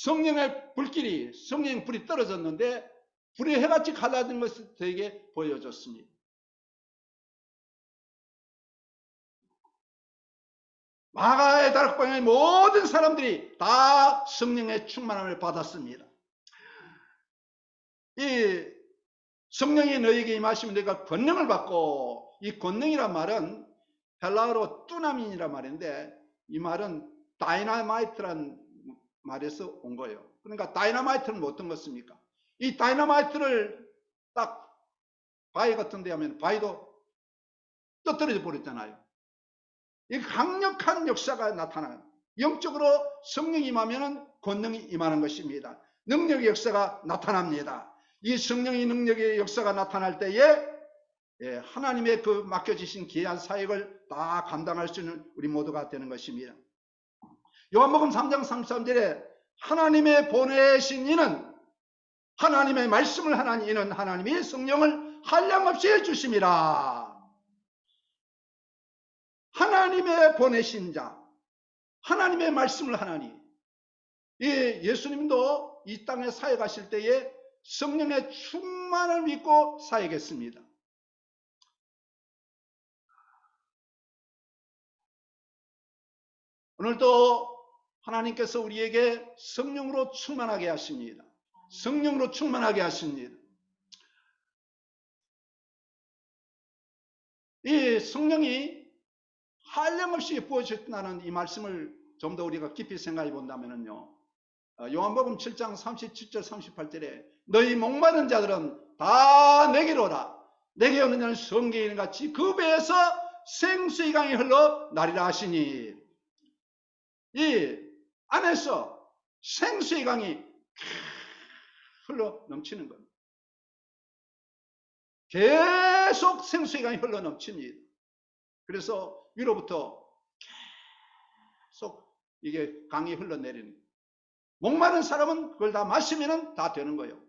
성령의 불길이, 성령의 불이 떨어졌는데 불이 해같이 갈라진 것을 저에게 보여줬습니다. 마가의 다락방의 모든 사람들이 다 성령의 충만함을 받았습니다. 이 성령이 너에게 임하시면 너희가 권능을 받고, 이 권능이란 말은 헬라어로 뚜나민이란 말인데 이 말은 다이나마이트란 말에서 온 거예요. 그러니까 다이나마이트는 어떤 것입니까? 이 다이나마이트를 딱 바위 같은 데 하면 바위도 떠떨어져 버렸잖아요. 이 강력한 역사가 나타나요. 영적으로 성령이 임하면 권능이 임하는 것입니다. 능력의 역사가 나타납니다. 이 성령의 능력의 역사가 나타날 때에 하나님의 그 맡겨주신 귀한 사역을 다 감당할 수 있는 우리 모두가 되는 것입니다. 요한복음 3장 33절에 하나님의 보내신 이는, 하나님의 말씀을 하는 이는 하나님이 성령을 한량없이 해주심이라. 하나님의 보내신 자, 하나님의 말씀을 하나니, 예수님도 이 땅에 사역하실 때에 성령의 충만을 믿고 사역했습니다. 오늘도 하나님께서 우리에게 성령으로 충만하게 하십니다. 성령으로 충만하게 하십니다. 이 성령이 한량없이 부어주셨다는 이 말씀을 좀 더 우리가 깊이 생각해 본다면요, 요한복음 7장 37절 38절에 너희 목마른 자들은 다 내게로 오라. 내게 오는 자는 성경에 같이 그 배에서 생수의 강이 흘러 나리라 하시니, 이 안에서 생수의 강이 흘러 넘치는 겁니다. 계속 생수의 강이 흘러 넘칩니다. 그래서 위로부터 계속 이게 강이 흘러내리는, 목마른 사람은 그걸 다 마시면 다 되는 거예요.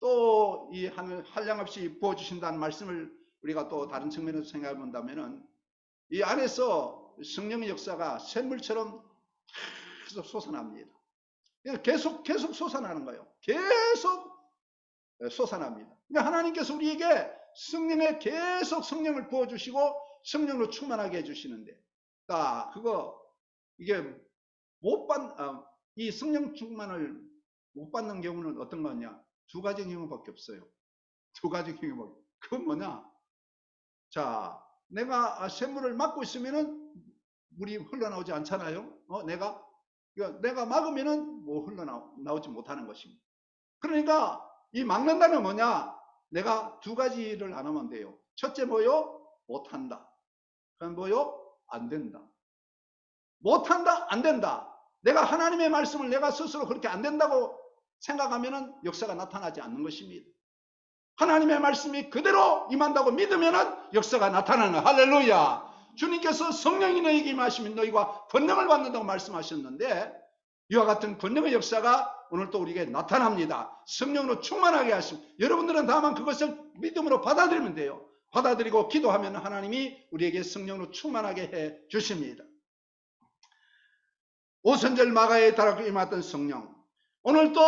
또 이 한량없이 부어주신다는 말씀을 우리가 또 다른 측면에서 생각해 본다면은, 이 안에서 성령의 역사가 샘물처럼 계속 솟아납니다. 계속 솟아나는 거예요. 계속 솟아납니다. 그러니까 하나님께서 우리에게 성령에 계속 성령을 부어주시고 성령으로 충만하게 해주시는데, 이게 이 성령 충만을 못 받는 경우는 어떤 거냐? 두 가지 경우밖에 없어요. 두 가지 경우밖에. 그건 뭐냐? 자, 내가 샘물을 막고 있으면은 물이 흘러나오지 않잖아요. 내가 막으면은 뭐 흘러나오지 못하는 것입니다. 그러니까 이 막는다는 뭐냐? 내가 두 가지를 안 하면 돼요. 첫째 뭐요? 못한다. 그럼 뭐요? 안 된다. 못한다, 안 된다. 내가 하나님의 말씀을 내가 스스로 그렇게 안 된다고 생각하면은 역사가 나타나지 않는 것입니다. 하나님의 말씀이 그대로 임한다고 믿으면은 역사가 나타나는, 할렐루야. 주님께서 성령이 너희에게 임하시면 너희가 권능을 받는다고 말씀하셨는데, 이와 같은 권능의 역사가 오늘 또 우리에게 나타납니다. 성령으로 충만하게 하심. 여러분들은 다만 그것을 믿음으로 받아들이면 돼요. 받아들이고 기도하면 하나님이 우리에게 성령으로 충만하게 해 주십니다. 오순절 마가에 달아 임했던 성령, 오늘 또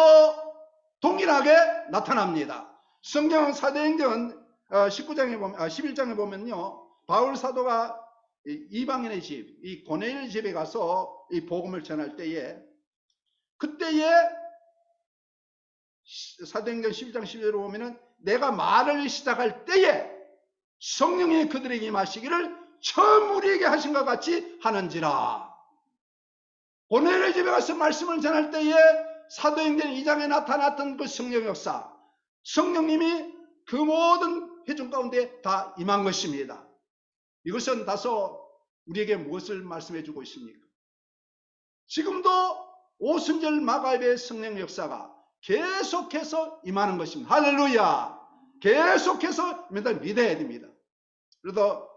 동일하게 나타납니다. 성경 사도행전 11장에 보면요, 바울 사도가 이방인의 집, 이 고넬 집에 가서 이 복음을 전할 때에, 그때에 사도행전 11장 11절에 보면은 내가 말을 시작할 때에 성령이 그들에게 임하시기를 처음 우리에게 하신 것 같이 하는지라. 고넬의 집에 가서 말씀을 전할 때에 사도행전 2장에 나타났던 그 성령 역사, 성령님이 그 모든 회중 가운데 다 임한 것입니다. 이것은 다소 우리에게 무엇을 말씀해 주고 있습니까? 지금도 오순절 마가의 성령 역사가 계속해서 임하는 것입니다. 할렐루야. 계속해서 믿어야 됩니다. 그래도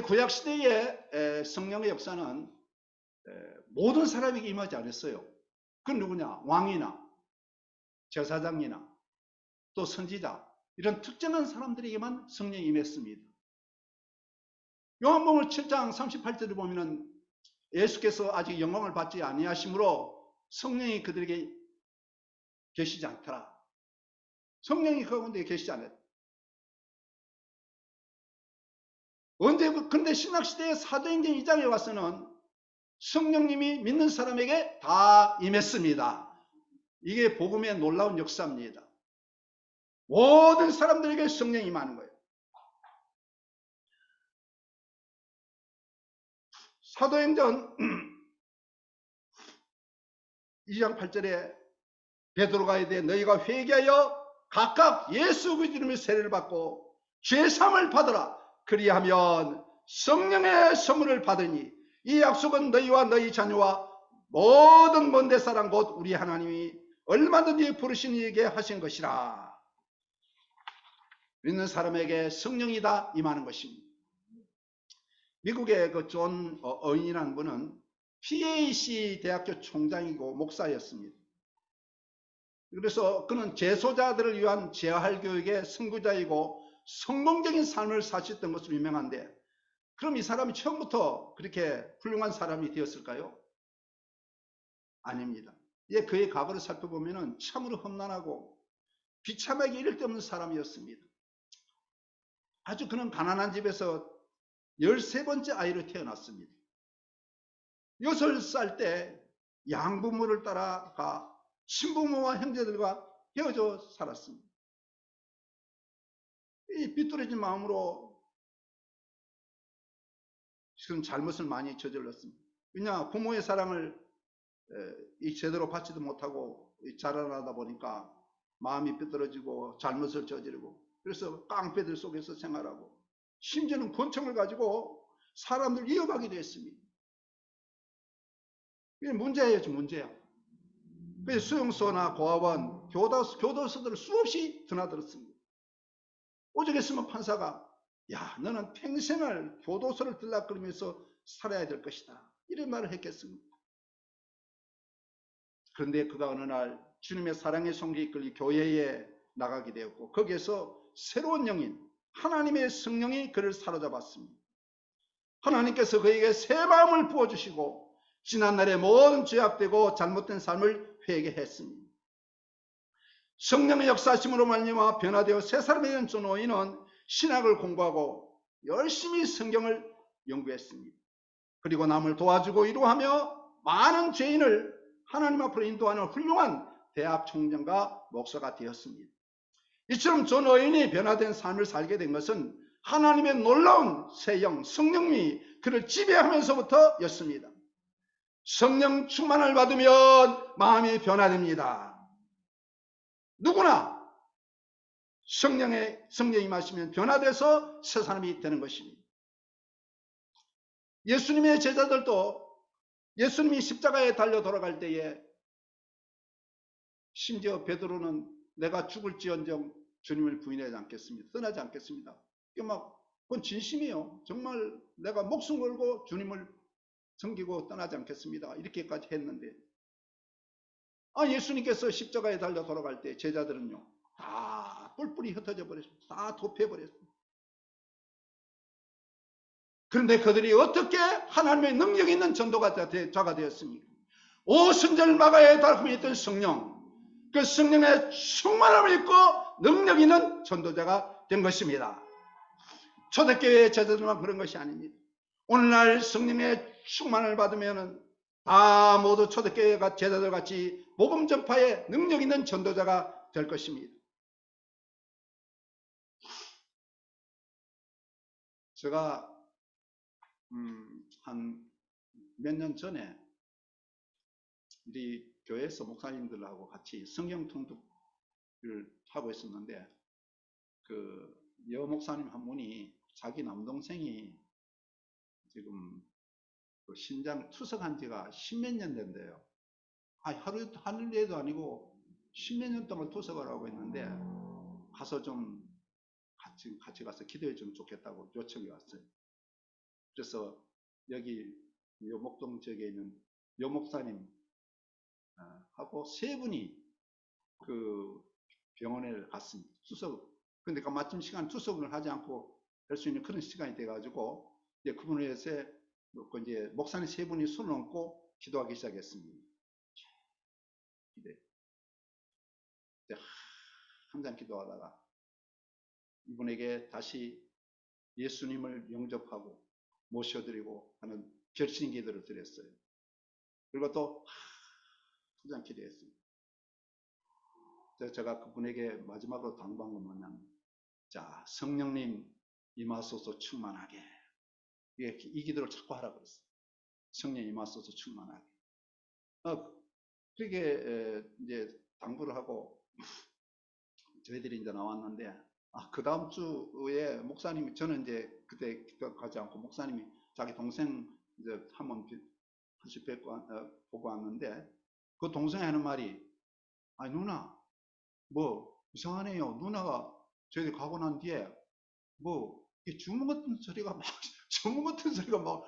구약시대의 성령의 역사는 모든 사람에게 임하지 않았어요. 그건 누구냐? 왕이나 제사장이나 또 선지자, 이런 특정한 사람들에게만 성령이 임했습니다. 요한복음 7장 38절을 보면은 예수께서 아직 영광을 받지 아니하심으로 성령이 그들에게 계시지 않더라. 성령이 그 가운데 계시지 않았다. 언제 근데 신약시대의 사도행전 2장에 와서는 성령님이 믿는 사람에게 다 임했습니다. 이게 복음의 놀라운 역사입니다. 모든 사람들에게 성령이 임하는 거예요. 사도행전 2장 8절에 베드로가 이르되 너희가 회개하여 각각 예수 그리스도 이름의 세례를 받고 죄사함을 받으라. 그리하면 성령의 선물을 받으니 이 약속은 너희와 너희 자녀와 모든 먼데 사람 곧 우리 하나님이 얼마든지 부르신 이에게 하신 것이라. 믿는 사람에게 성령이 다 임하는 것입니다. 미국의 그 존 어인이라는 분은 PAC 대학교 총장이고 목사였습니다. 그래서 그는 재소자들을 위한 재활 교육의 선구자이고 성공적인 삶을 사셨던 것으로 유명한데, 그럼 이 사람이 처음부터 그렇게 훌륭한 사람이 되었을까요? 아닙니다. 예, 그의 과거를 살펴보면 참으로 험난하고 비참하게 이를 데 없는 사람이었습니다. 아주 그는 가난한 집에서 13번째 아이로 태어났습니다. 6살 때 양부모를 따라가 친부모와 형제들과 헤어져 살았습니다. 이 비뚤어진 마음으로 지금 잘못을 많이 저질렀습니다. 왜냐, 부모의 사랑을 제대로 받지도 못하고 자라나다 보니까 마음이 삐뚤어지고 잘못을 저지르고, 그래서 깡패들 속에서 생활하고 심지어는 권총을 가지고 사람들 위협하기도 했습니다. 이게 문제예요, 문제야. 그래서 수용소나 고아원, 교도소들을 수없이 드나들었습니다. 오죽했으면 판사가 야, 너는 평생을 교도소를 들락거리면서 살아야 될 것이다, 이런 말을 했겠습니다. 그런데 그가 어느 날 주님의 사랑의 손길에 이끌려 교회에 나가게 되었고, 거기에서 새로운 영인 하나님의 성령이 그를 사로잡았습니다. 하나님께서 그에게 새 마음을 부어주시고 지난날의 모든 죄악되고 잘못된 삶을 회개했습니다. 성령의 역사심으로 말미암아 변화되어 새 사람이 된 존 오인은 신학을 공부하고 열심히 성경을 연구했습니다. 그리고 남을 도와주고 위로하며 많은 죄인을 하나님 앞으로 인도하는 훌륭한 대학 총장과 목사가 되었습니다. 이처럼 존 오인이 변화된 삶을 살게 된 것은 하나님의 놀라운 새 영 성령이 그를 지배하면서부터 였습니다. 성령 충만을 받으면 마음이 변화됩니다. 누구나 성령이 마시면 변화돼서 새 사람이 되는 것입니다. 예수님의 제자들도 예수님이 십자가에 달려 돌아갈 때에 심지어 베드로는 내가 죽을지언정 주님을 부인하지 않겠습니다. 떠나지 않겠습니다. 그건 진심이에요. 정말 내가 목숨 걸고 주님을 섬기고 떠나지 않겠습니다, 이렇게까지 했는데, 예수님께서 십자가에 달려 돌아갈 때 제자들은요 다 뿔뿔이 흩어져 버렸습니다. 다 도패버렸습니다. 그런데 그들이 어떻게 하나님의 능력 있는 전도자가 되었습니까? 오순절 마가에 달콤히 있던 성령, 그 성령의 충만함을 입고 능력 있는 전도자가 된 것입니다. 초대교회 제자들만 그런 것이 아닙니다. 오늘날 성령의 충만을 받으면 다 모두 초대교회 제자들 같이 복음 전파에 능력 있는 전도자가 될 것입니다. 제가 한 몇 년 전에 우리 교회에서 목사님들하고 같이 성경 통독을 하고 있었는데, 그 여 목사님 한 분이 자기 남동생이 지금 그 신장 투석한 지가 십몇 년 된대요. 하루에도 아니고 십몇 년 동안 투석을 하고 있는데, 가서 좀 같이 가서 기도해 주면 좋겠다고 요청이 왔어요. 그래서 여기 요목동 지역에 있는 요 목사님 하고 세 분이 그 병원에 갔습니다. 투석. 근데 그 마침 시간 투석을 하지 않고 할 수 있는 그런 시간이 돼가지고 이제 그분을 위해서 이제 목사님 세 분이 손을 얹고 기도하기 시작했습니다. 한참 기도하다가 이분에게 다시 예수님을 영접하고 모셔드리고 하는 결심 기도를 드렸어요. 그리고 또 한참 기도했습니다. 제가 그분에게 마지막으로 당부한 건 뭐냐면, 자, 성령님 임하소서 충만하게. 이 기도를 자꾸 하라고 그랬어요. 성령 임하소서 충만하게. 그렇게 이제 당부를 하고 저희들이 이제 나왔는데, 그 다음 주에 목사님이, 저는 이제 그때 가지 않고 목사님이 자기 동생 이제 한번 보고 왔는데, 그 동생이 하는 말이, 아니 누나 뭐 이상하네요. 누나가 저희들 가고 난 뒤에 뭐 주문 같은 소리가 막 주문 같은 소리가 막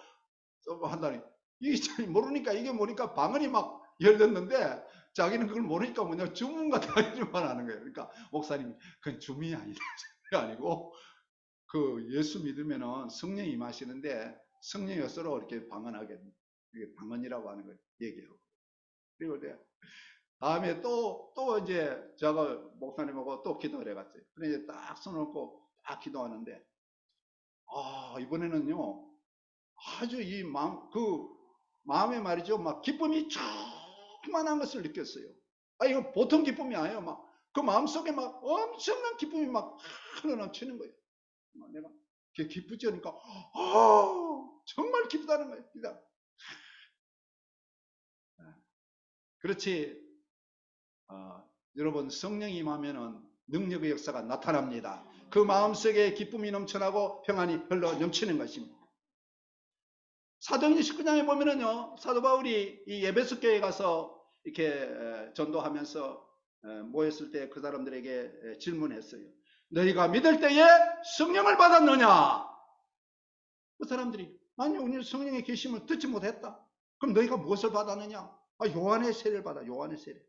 한다니, 이게 모르니까 이게 뭐니까 방언이 막 열렸는데 자기는 그걸 모르니까 뭐냐 주문 같은 소리만 하는 거예요. 그러니까 목사님이 그건 주문이 아니다 아니고 그 예수 믿으면은 성령이 임하시는데 성령이 서로 이렇게 방언하게, 이게 방언이라고 하는 걸 얘기해요. 그리고 이제 다음에 또 이제 제가 목사님하고 또 기도를 해갔어요. 그래 이제 딱 손을 얹고 딱 기도하는데, 이번에는요 아주 이 마음에 말이죠, 막 기쁨이 충만한 것을 느꼈어요. 이거 보통 기쁨이 아니에요. 막 그 마음속에 막 엄청난 기쁨이 막 흘러넘치는 거예요. 내가 기쁘지 않으니까 정말 기쁘다는 거예요. 그러니까 그렇지. 여러분, 성령이 임하면은 능력의 역사가 나타납니다. 그 마음속에 기쁨이 넘쳐나고 평안이 흘러 넘치는 것입니다. 사도행전 19장에 보면은요, 사도 바울이 이 에베소 교회에 가서 이렇게 전도하면서 모였을 때 그 사람들에게 질문했어요. 너희가 믿을 때에 성령을 받았느냐? 그 사람들이, 아니요, 우리는 성령의 계심을 듣지 못했다. 그럼 너희가 무엇을 받았느냐? 요한의 세례를 받아. 요한의 세례.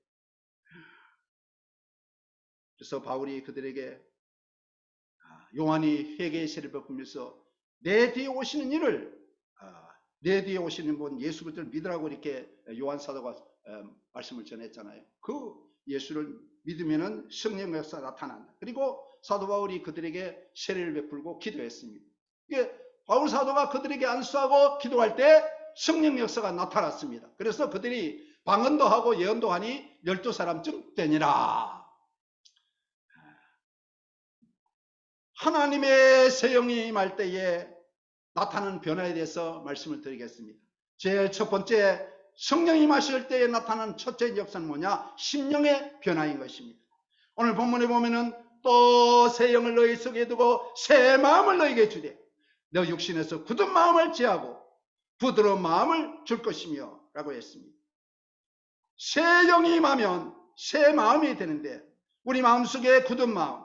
그래서 바울이 그들에게 요한이 회개의 세례를 베푸면서 내 뒤에 오시는 이를, 내 뒤에 오시는 분 예수 그리스도를 믿으라고 이렇게 요한 사도가 말씀을 전했잖아요. 그 예수를 믿으면은 성령 역사가 나타난다. 그리고 사도 바울이 그들에게 세례를 베풀고 기도했습니다. 이게 바울 사도가 그들에게 안수하고 기도할 때 성령 역사가 나타났습니다. 그래서 그들이 방언도 하고 예언도 하니 12사람쯤 되니라. 하나님의 새 영이 임할 때에 나타나는 변화에 대해서 말씀을 드리겠습니다. 제일 첫 번째, 성령이 임하실 때에 나타나는 첫째 역사는 뭐냐? 심령의 변화인 것입니다. 오늘 본문에 보면은 또 새 영을 너희 속에 두고 새 마음을 너희에게 주되 너 육신에서 굳은 마음을 제하고 부드러운 마음을 줄 것이며 라고 했습니다. 새 영이 임하면 새 마음이 되는데 우리 마음속에 굳은 마음,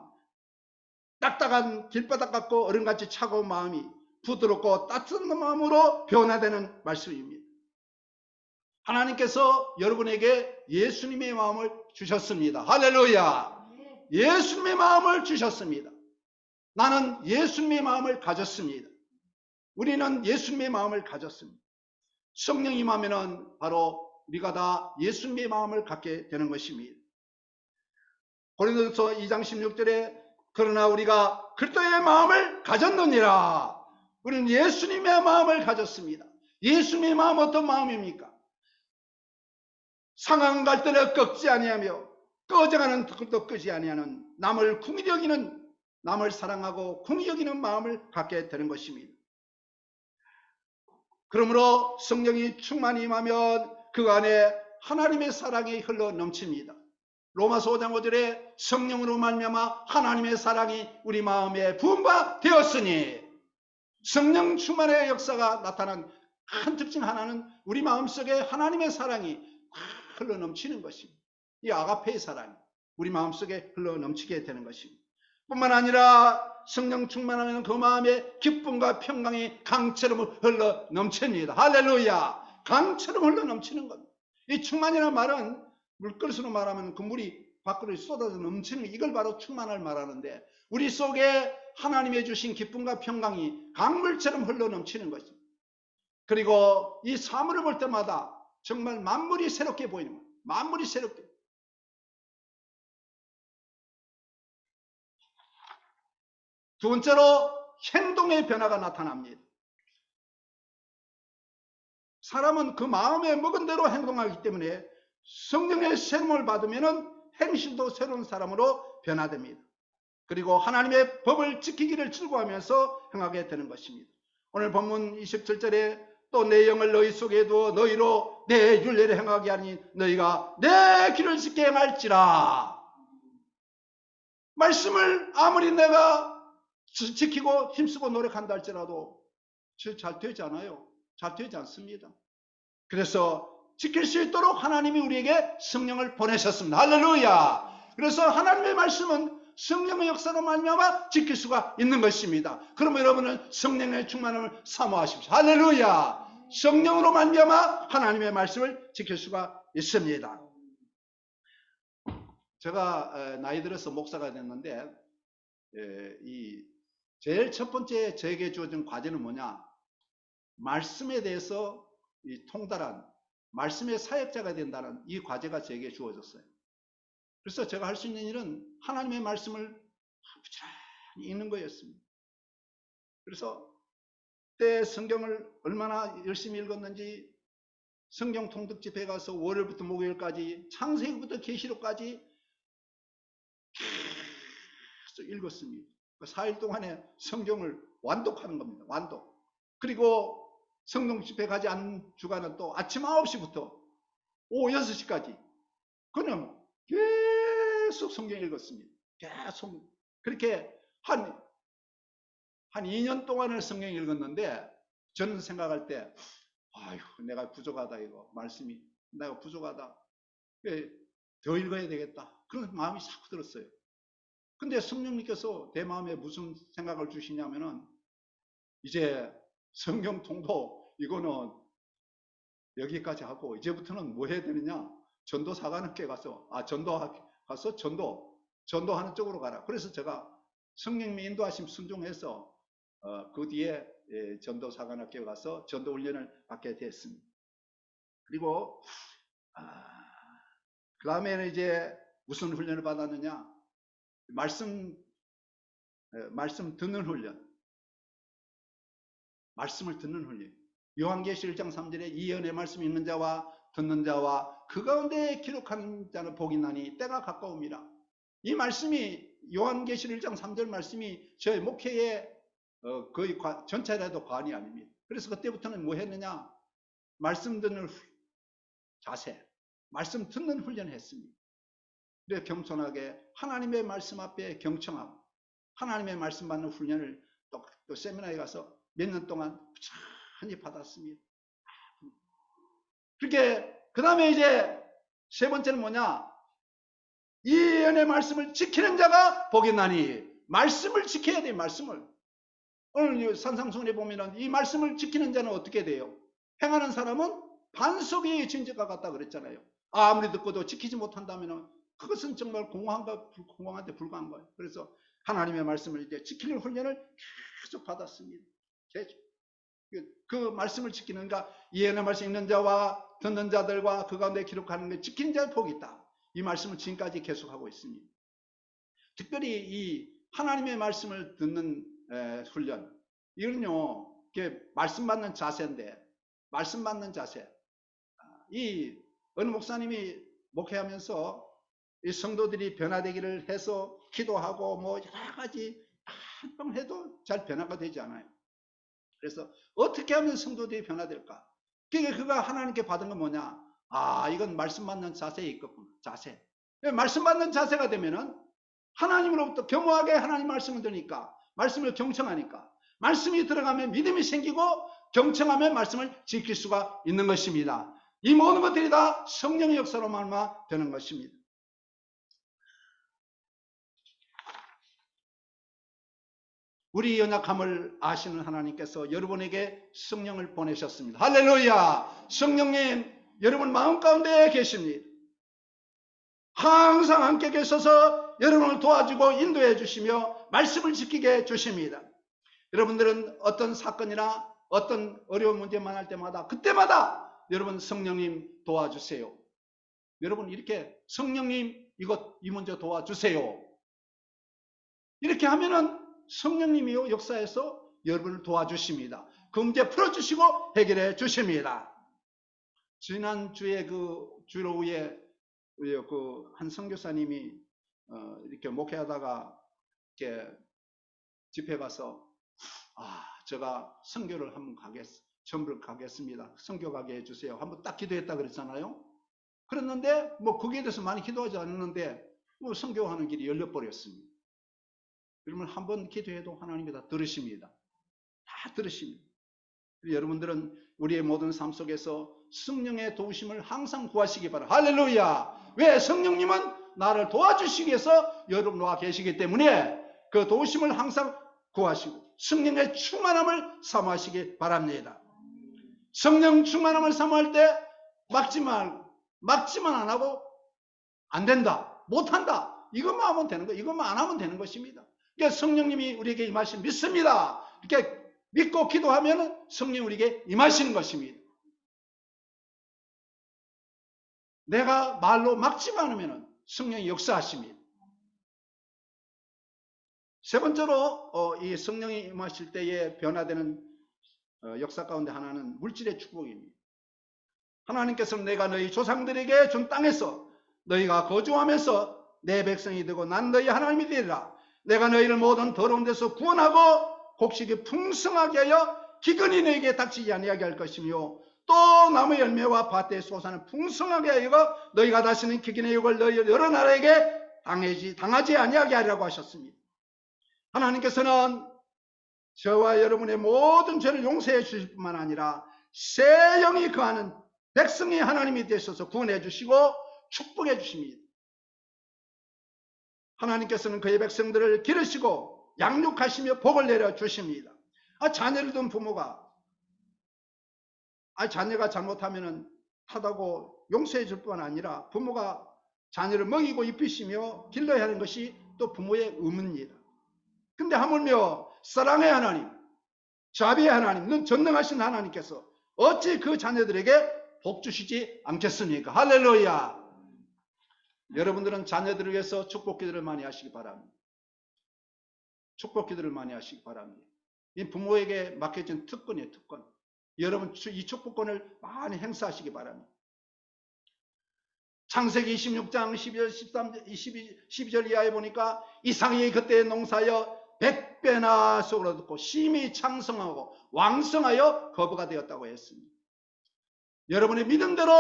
딱딱한 길바닥 같고 얼음같이 차가운 마음이 부드럽고 따뜻한 마음으로 변화되는 말씀입니다. 하나님께서 여러분에게 예수님의 마음을 주셨습니다. 할렐루야. 예수님의 마음을 주셨습니다. 나는 예수님의 마음을 가졌습니다. 우리는 예수님의 마음을 가졌습니다. 성령이 임하면은 바로 우리가 다 예수님의 마음을 갖게 되는 것입니다. 고린도서 2장 16절에 그러나 우리가 그리스도의 마음을 가졌느니라. 우리는 예수님의 마음을 가졌습니다. 예수님의 마음 어떤 마음입니까? 상한 갈대를 꺾지 아니하며 꺼져가는 덕도 끄지 아니하는 남을 궁히 여기는, 남을 사랑하고 궁히 여기는 마음을 갖게 되는 것입니다. 그러므로 성령이 충만히 임하면 그 안에 하나님의 사랑이 흘러 넘칩니다. 로마서 5장 5절에 성령으로 말미암아 하나님의 사랑이 우리 마음에 부음바 되었으니, 성령 충만의 역사가 나타난 큰 특징 하나는 우리 마음속에 하나님의 사랑이 흘러 넘치는 것입니다. 이 아가페의 사랑이 우리 마음속에 흘러 넘치게 되는 것입니다. 뿐만 아니라 성령 충만하면 그 마음에 기쁨과 평강이 강처럼 흘러 넘칩니다. 할렐루야. 강처럼 흘러 넘치는 겁니다. 이 충만이라는 말은 물그릇으로 말하면 그 물이 밖으로 쏟아져 넘치는, 이걸 바로 충만을 말하는데, 우리 속에 하나님의 주신 기쁨과 평강이 강물처럼 흘러넘치는 것입니다. 그리고 이 사물을 볼 때마다 정말 만물이 새롭게 보이는 거예요. 만물이 새롭게. 두 번째로 행동의 변화가 나타납니다. 사람은 그 마음에 먹은 대로 행동하기 때문에 성령의 세움을 받으면 행실도 새로운 사람으로 변화됩니다. 그리고 하나님의 법을 지키기를 즐거워하면서 행하게 되는 것입니다. 오늘 본문 27절에 또 내 영을 너희 속에 두어 너희로 내 율례를 행하게 하니 너희가 내 길을 지켜 행할지라. 말씀을 아무리 내가 지키고 힘쓰고 노력한다 할지라도 잘 되지 않아요. 잘 되지 않습니다. 그래서 지킬 수 있도록 하나님이 우리에게 성령을 보내셨습니다. 할렐루야. 그래서 하나님의 말씀은 성령의 역사로 말미암아 지킬 수가 있는 것입니다. 그러면 여러분은 성령의 충만함을 사모하십시오. 할렐루야. 성령으로 말미암아 하나님의 말씀을 지킬 수가 있습니다. 제가 나이 들어서 목사가 됐는데 이 제일 첫 번째 저에게 주어진 과제는 뭐냐? 말씀에 대해서 이 통달한 말씀의 사역자가 된다는 이 과제가 저에게 주어졌어요. 그래서 제가 할 수 있는 일은 하나님의 말씀을 부지런히 읽는 거였습니다. 그래서 그때 성경을 얼마나 열심히 읽었는지 성경 통독집에 가서 월요일부터 목요일까지 창세기부터 계시록까지 계속 읽었습니다. 4일 동안에 성경을 완독하는 겁니다. 완독. 그리고 성경 집회 가지 않은 주간은 또 아침 9시부터 오후 6시까지 그냥 계속 성경 읽었습니다. 계속 그렇게 한 2년 동안을 성경 읽었는데 저는 생각할 때 아유 내가 부족하다 이거 말씀이 내가 부족하다 더 읽어야 되겠다 그런 마음이 자꾸 들었어요. 근데 성령님께서 내 마음에 무슨 생각을 주시냐면은 이제 성경 통독 이거는 여기까지 하고 이제부터는 뭐 해야 되느냐? 전도사관학교에 가서 전도하는 쪽으로 가라. 그래서 제가 성령님의 인도하심 순종해서 그 뒤에 전도사관학교에 가서 전도 훈련을 받게 됐습니다. 그리고 그 다음에는 이제 무슨 훈련을 받았느냐? 말씀 듣는 훈련. 말씀을 듣는 훈련. 요한계시 1장 3절에 이 예언의 말씀 읽는 자와 듣는 자와 그 가운데 기록하는 자는 복이 나니 때가 가까움이라. 이 말씀이 요한계시 1장 3절 말씀이 저의 목회의 거의 전체라도 과언이 아닙니다. 그래서 그때부터는 뭐 했느냐? 말씀 듣는 자세, 말씀 듣는 훈련을 했습니다. 그래서 겸손하게 하나님의 말씀 앞에 경청하고 하나님의 말씀 받는 훈련을 또 세미나에 가서 몇 년 동안 부지런히 받았습니다. 그렇게 그 다음에 이제 세 번째는 뭐냐? 이 예언의 말씀을 지키는 자가 복이 나니. 말씀을 지켜야 돼요. 말씀을. 오늘 산상수훈에 보면은 이 말씀을 지키는 자는 어떻게 돼요? 행하는 사람은 반석의 진저가 같다 그랬잖아요. 아무리 듣고도 지키지 못한다면 그것은 정말 공허한데 불과한 거예요. 그래서 하나님의 말씀을 이제 지키는 훈련을 계속 받았습니다. 그 말씀을 지키는가? 예언의 말씀 읽는 자와 듣는 자들과 그 가운데 기록하는 게 지키는 자의 복이 있다. 이 말씀을 지금까지 계속하고 있습니다. 특별히 이 하나님의 말씀을 듣는 훈련, 이건요 말씀 받는 자세인데, 말씀 받는 자세. 이 어느 목사님이 목회하면서 이 성도들이 변화되기를 해서 기도하고 뭐 여러 가지 한번 해도 잘 변화가 되지 않아요. 그래서 어떻게 하면 성도들이 변화될까? 그가 하나님께 받은 건 뭐냐? 이건 말씀 받는 자세에 있겠구나. 자세. 말씀 받는 자세가 되면은 하나님으로부터 겸허하게 하나님 말씀을 들으니까, 말씀을 경청하니까, 말씀이 들어가면 믿음이 생기고 경청하면 말씀을 지킬 수가 있는 것입니다. 이 모든 것들이 다 성령의 역사로 말미암아 되는 것입니다. 우리 연약함을 아시는 하나님께서 여러분에게 성령을 보내셨습니다. 할렐루야! 성령님 여러분 마음 가운데 계십니다. 항상 함께 계셔서 여러분을 도와주고 인도해 주시며 말씀을 지키게 해 주십니다. 여러분들은 어떤 사건이나 어떤 어려운 문제 만날 때마다 그때마다 여러분 성령님 도와주세요. 여러분 이렇게 성령님 이 문제 도와주세요. 이렇게 하면은 성령님이요 역사에서 여러분을 도와주십니다. 그 문제 풀어주시고 해결해 주십니다. 지난주에 그 주로 후에 그 한 선교사님이 이렇게 목회하다가 이렇게 집회 가서 제가 선교를 한번 전부를 가겠습니다. 선교 가게 해주세요. 한번 딱 기도했다 그랬잖아요. 그랬는데 뭐 거기에 대해서 많이 기도하지 않았는데 뭐 선교하는 길이 열려버렸습니다. 그러면 한번 기도해도 하나님이 다 들으십니다. 다 들으십니다. 여러분들은 우리의 모든 삶 속에서 성령의 도우심을 항상 구하시기 바랍니다. 할렐루야. 왜? 성령님은 나를 도와주시기 위해서 여러분과 계시기 때문에 그 도우심을 항상 구하시고 성령의 충만함을 사모하시기 바랍니다. 성령 충만함을 사모할 때 막지만 안 하고 안 된다, 못한다, 이것만 하면 되는 거예요. 이것만 안 하면 되는 것입니다. 그러니까 성령님이 우리에게 임하신 믿습니다. 이렇게 믿고 기도하면 성령 우리에게 임하시는 것입니다. 내가 말로 막지만 않으면 성령이 역사하십니다. 세 번째로 이 성령이 임하실 때에 변화되는 역사 가운데 하나는 물질의 축복입니다. 하나님께서는 내가 너희 조상들에게 준 땅에서 너희가 거주하면서 내 백성이 되고 난 너희 하나님이 되리라. 내가 너희를 모든 더러운 데서 구원하고 곡식이 풍성하게 하여 기근이 너희에게 닥치지 아니하게 할 것이며 또 나무 열매와 밭의 소산을 풍성하게 하여 너희가 다시는 기근의 욕을 너희 여러 나라에게 당하지 아니하게 하리라고 하셨습니다. 하나님께서는 저와 여러분의 모든 죄를 용서해 주실 뿐만 아니라 새 영이 거하는 백성이 하나님이 되셔서 구원해 주시고 축복해 주십니다. 하나님께서는 그의 백성들을 기르시고 양육하시며 복을 내려 주십니다. 자녀를 둔 부모가 자녀가 잘못하면 하다고 용서해 줄 뿐 아니라 부모가 자녀를 먹이고 입히시며 길러야 하는 것이 또 부모의 의무입니다. 근데 하물며 사랑의 하나님, 자비의 하나님, 전능하신 하나님께서 어찌 그 자녀들에게 복 주시지 않겠습니까? 할렐루야. 여러분들은 자녀들을 위해서 축복 기도를 많이 하시기 바랍니다. 축복 기도를 많이 하시기 바랍니다. 이 부모에게 맡겨진 특권이에요, 특권. 여러분 이 축복권을 많이 행사하시기 바랍니다. 창세기 26장 12절, 13, 12절 이하에 보니까 이삭이 그때 농사여 100배나 쑥을 얻고 심히 창성하고 왕성하여 거부가 되었다고 했습니다. 여러분의 믿음대로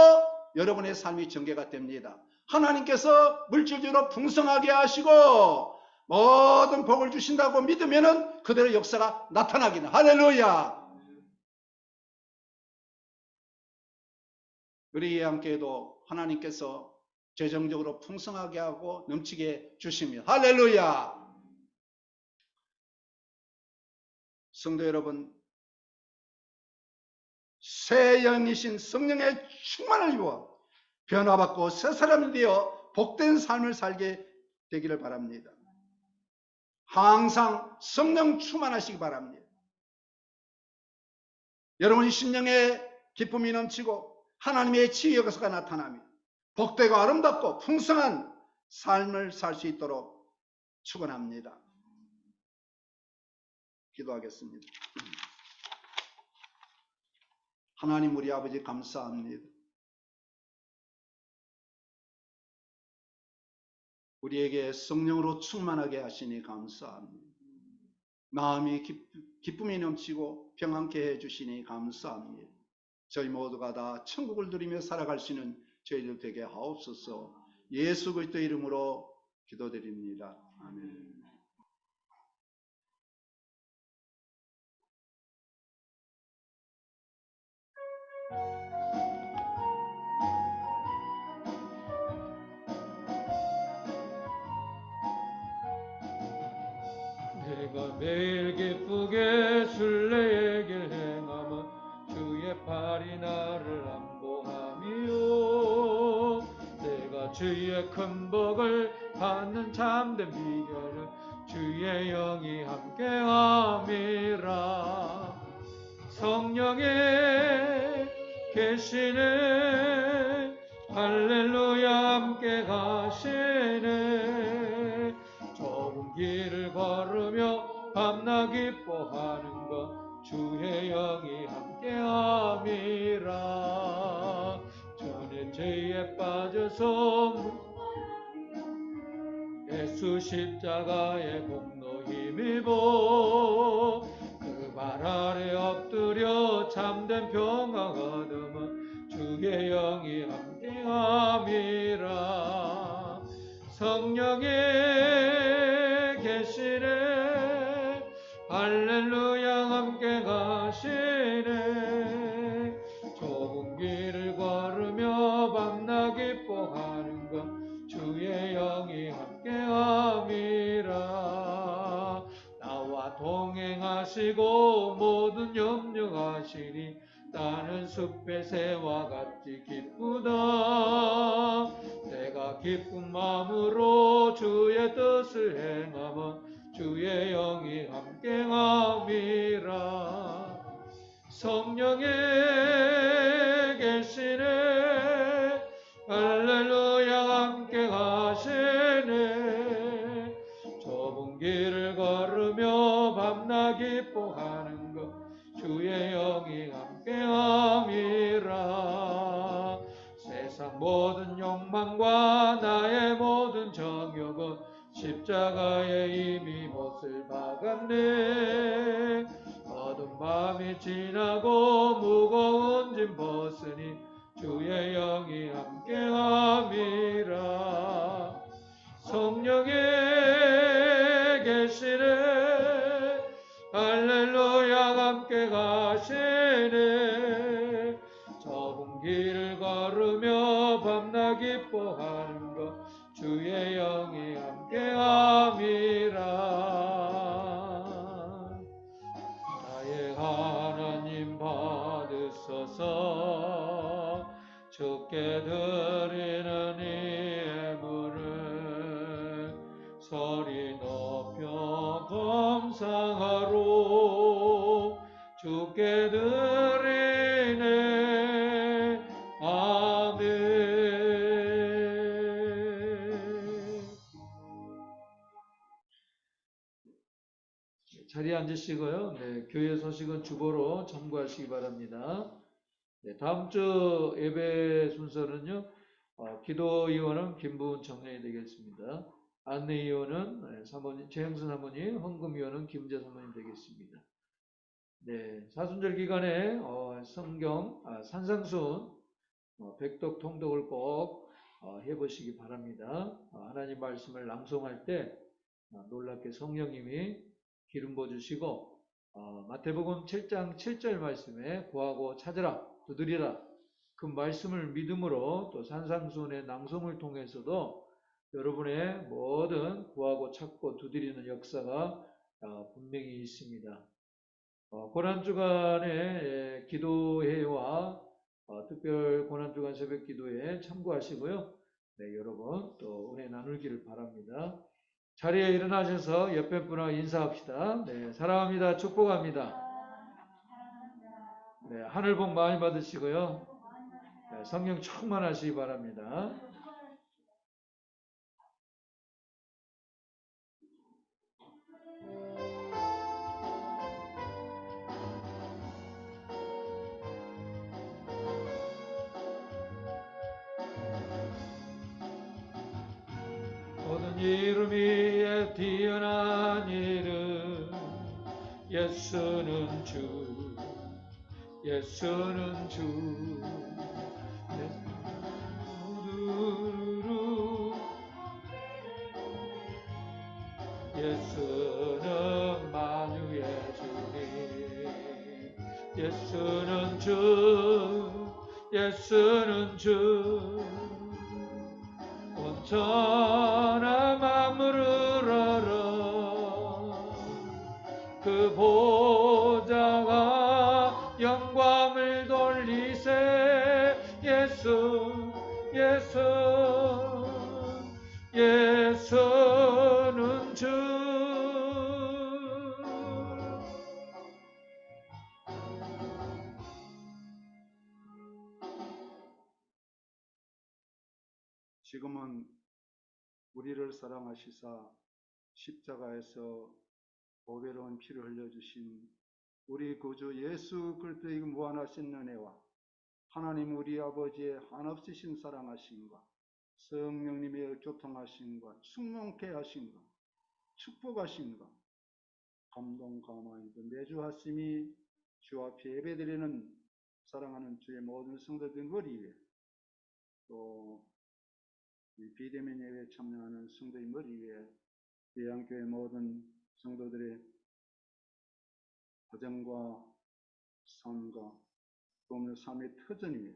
여러분의 삶이 전개가 됩니다. 하나님께서 물질적으로 풍성하게 하시고 모든 복을 주신다고 믿으면 그대로 역사가 나타나기는. 할렐루야. 우리 함께도 하나님께서 재정적으로 풍성하게 하고 넘치게 주십니다. 할렐루야. 성도 여러분, 새 영이신 성령의 충만을 입어 변화받고 새 사람이 되어 복된 삶을 살게 되기를 바랍니다. 항상 성령 충만하시기 바랍니다. 여러분의 심령에 기쁨이 넘치고 하나님의 치유 역사가 나타나며 복되고 아름답고 풍성한 삶을 살 수 있도록 축원합니다. 기도하겠습니다. 하나님 우리 아버지 감사합니다. 우리에게 성령으로 충만하게 하시니 감사합니다. 마음이 기쁨이 넘치고 평안케 해주시니 감사합니다. 저희 모두가 다 천국을 누리며 살아갈 수 있는 저희들 되게 하옵소서. 예수 그리스도 이름으로 기도드립니다. 아멘. 내가 매일 기쁘게 순례의 길 행하면 주의 팔이 나를 안보하며 내가 주의 큰 복을 받는 참된 비결은 주의 영이 함께함이라. 성령의 계시네 할렐루야 함께 가시네. 좁은 길을 걸으며 밤낮 기뻐하는 것 주의 영이 함께함이라. 전에 죄에 빠져서 예수 십자가의 공로 힘입어 그 발 아래 엎드려 참된 평강 얻으면 주의 영이 함께함이라. 성령의 계시네 할렐루야 함께 가시네. 좁은 길을 걸으며 밤낮 기뻐하는 것 주의 영이 함께함이라. 나와 동행하시고 모든 염려하시니 나는 숲의 새와 같이 기쁘다. 내가 기쁜 마음으로 주의 뜻을 행하면 주의 영이 함께함이라. 성령의 계시네 할렐루야 함께 가시네. 좁은 길을 걸으며 밤낮 기뻐하는 것 주의 영이 함께함이라. 세상 모든 욕망과 나의 모든 정욕은 십자가에 이미 못을 박았네. 어두운 밤이 지나고 무거운 짐 벗으니 주의 영이 함께함이라. 성령의 계시네 할렐루야 함께 가시네. 좁은 길을 걸으며 밤낮 기뻐하는 것 주의 영이 함께함이라. 나의 하나님 받으소서. 주께 드리는 이 예물을 소리 높여 감상하로 주께 드리네. 아멘. 자리에 앉으시고요. 네, 교회 소식은 주보로 참고하시기 바랍니다. 네, 다음 주 예배 순서는요. 기도위원은 김부은 청년이 되겠습니다. 안내위원은 사모님 최영선 사모님, 헌금위원은 김재 사모님 되겠습니다. 네, 사순절 기간에 성경 산상순 백독 통독을 꼭 해보시기 바랍니다. 하나님 말씀을 낭송할 때 놀랍게 성령님이 기름 부어주시고 마태복음 7장 7절 말씀에 구하고 찾으라 두드리라 그 말씀을 믿음으로 또 산상순의 낭송을 통해서도 여러분의 모든 구하고 찾고 두드리는 역사가 분명히 있습니다. 고난주간의 기도회와 특별 고난주간 새벽 기도에 참고하시고요. 네, 여러분 또 은혜 나누기를 바랍니다. 자리에 일어나셔서 옆에 분하고 인사합시다. 네, 사랑합니다. 축복합니다. 네, 하늘 복 많이 받으시고요. 네, 성령 충만하시기 바랍니다. 모든 이름 위에 뛰어난 이름 예수는 주 예수는 주 예수는 만유의 주님 예수는 주 예수는 주 온천하 만물을 알아 그 보좌가 영광을 돌리세 예수 예수 예수는 주. 지금은 우리를 사랑하시사 십자가에서 보배로운 피를 흘려주신 우리 구주 예수 그리스도의 무한하신 은혜와 하나님 우리 아버지의 한없으신 사랑하심과 성령님의 교통하심과 충만케 하심과 축복하심과 감동 감화이도 매주 하심이 주 앞에 예배드리는 사랑하는 주의 모든 성도들 머리 위에 또 비대면 예배에 참여하는 성도의 머리 위에 예양교회 모든 성도들의 가정과 삶과 또 삶의 터전 위에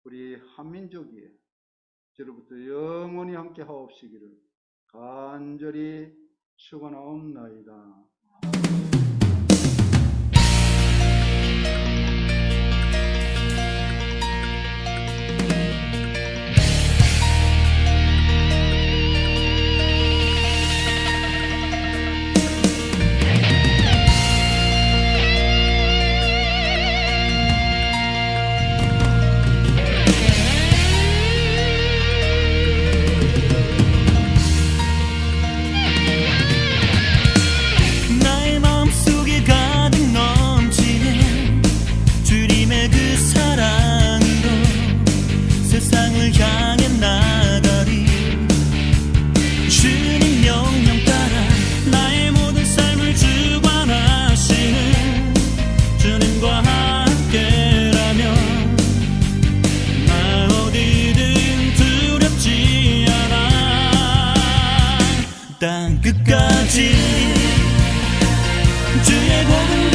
우리 한민족 위에 저로부터 영원히 함께 하옵시기를 간절히 축원하옵나이다. 땅 끝까지 주의 복음